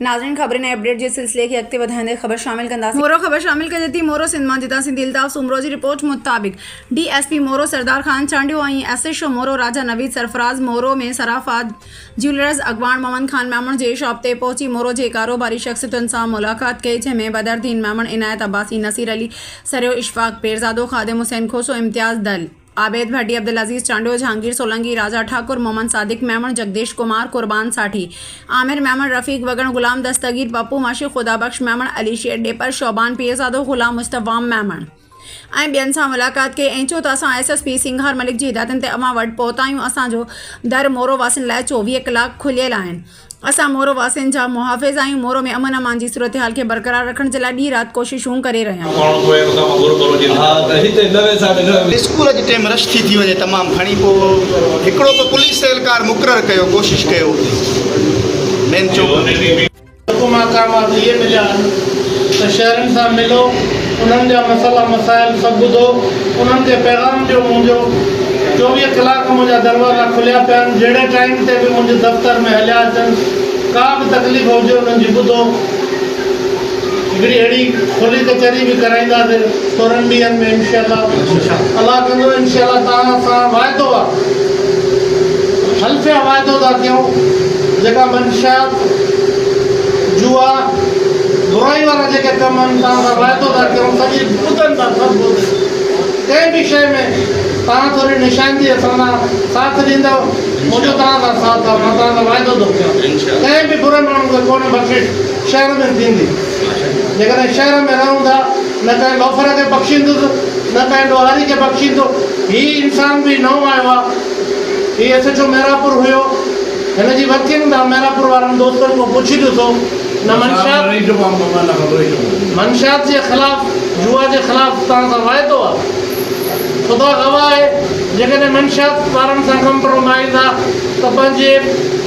नाज़रीन खबरें ने अपडेट जे सिलसिले की अॻिते वधाईंदे ख़बर शामिल कंदासीं। मोरो ख़बर शामिल कजे थी। मोरो सिंध मां जितां सिंह दिलताफ़ सूमरो जी रिपोर्ट मुताबिक़ DSP मोरो सरदार ख़ान चांडियो ऐं SHO मोरो राजा नवीद सरफराज़ मोरो में सराफ़ात ज्वेलर्स अॻवान मोहम्मद ख़ान मेमण जे शॉप ते पहुची मोरो जे कारोबारी शख़्सियतुनि सां मुलाक़ात कई, जंहिंमें बदरुद्दीन मेमण, इनायत अब्बासी, नसीर अली सरियो, इशफाक पेरज़ादो, ख़ादिम हुसैन खोसो, इम्तियाज़ दल, आबेद भट्टी, अब्दुल अजीज़ चांडियो, जहांगीर सोलंकी, राजा ठाकुर, मोहम्मद सादिक मेमण, जगदीश कुमार, कुर्बान साठी, आमिर मेमण, रफ़ीक वगण, गुलाम दस्तगीर, पप्पू माशी, खुदाबख्श मेमण, अली शेर डेपर, शोबान पीरज़ादो, गुलाम मुस्तफ़ाम मेमण ऐं ॿियनि सां मुलाक़ात कई ऐं चयो त असां SSP सिंघार मलिक जी हिदायतुनि ते अव्हां वटि पहुता आहियूं। असांजो दर मोरो वासियुनि लाइ 24 कलाक खुलियल आहिनि। असां मोरो वासियुनि जा मुहाफ़िज़ आहियूं। मोरो में अमन अमान जी सूरत हाल खे बरक़रार रखण जे लाइ ॾींहुं राति कोशिशूं करे रहिया आहियूं। स्कूल जे टाइम रश थी वञे तमामु घणी, पोइ हिकिड़ो को पुलिस एहलकार मुक़ररु कयो, कोशिशि कयो मेन चौक मक़ामात इहे मिलिया आहिनि त शहरनि सां मिलो, उन्हनि जा मसाइला मसाइल सभु ॿुधो, उन्हनि खे पैगाम ॾियो। मुंहिंजो 24 कलाक मुंहिंजा दरवाज़ा खुलिया पिया आहिनि। जहिड़े टाइम ते बि मुंहिंजे दफ़्तर में हलिया अचनि, का बि तकलीफ़ हुजे उन्हनि जी ॿुधो। हिकिड़ी अहिड़ी खुली कचहरी बि कराईंदासीं 14 ॾींहंनि में इंशाअल्लाह। अलाह कंदो इंशाअल्लाह। तव्हां सां वाइदो आहे, हल्फ़िया वाइदो था कयूं, जेका मंशियात जुआ बुराई वारा जेके कम आहिनि तव्हां सां वाइदो था कयूं, सॼी ॿुधनि था सभु ॿुधनि। कंहिं बि शइ में तव्हां थोरी निशानगी असां साथ ॾींदव, मुंहिंजो तव्हां सां साथ आहे, मां तव्हां सां वाइदो थो कयां। कंहिं बि बुरे माण्हू खे कोन बख़्शिश शहर में थींदी। जेकॾहिं शहर में रहूं था, न कंहिं लोफर खे बख़्शींदुसि, न कंहिं ॾोहारी खे बख़्शींदो। हीउ इंसान बि नओं आयो आहे, हीउ SHO मेरापुर हुयो, हिन जी वर्किंग था मेरापुर वारनि दोस्तनि खां पुछी ॾिसो। न मंशियात जे ख़िलाफ़, जुआ जे ख़िलाफ़ तव्हां सां वाइदो आहे। ख़ुदा गवाह आहे, जेकॾहिं मंशियात वारनि सां कंप्रोमाइज़ आहे त पंहिंजे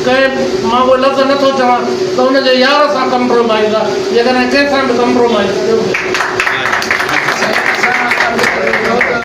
कंहिं, मां उहो लफ़्ज़ नथो चवां, त हुनजे यार सां कंप्रोमाइज़ आहे। जेकॾहिं कंहिं सां बि कंप्रोमाइज़ कयो